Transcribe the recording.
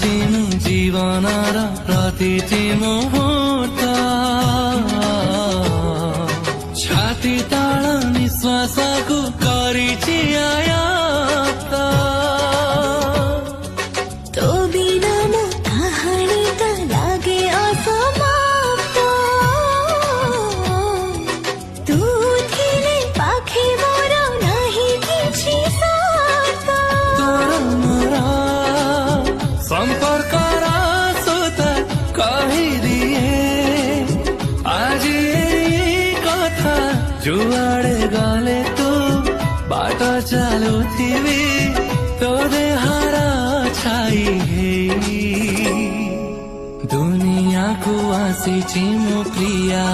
चिनु जीवनर प्रतिटी मुहूर्त छाती तल निश्वासको गरिछि आयात तो बिना म कहानी त लागे असमाप्त तू थिले पाखे मोर नाही किछि सार्थ तोर मोर सम्पर्कर सुत कहिदिए आज कथा जुआडे गले तू बाटो चालुथिबी तो देहर छाई दुनिया को आसीछि मो प्रिया।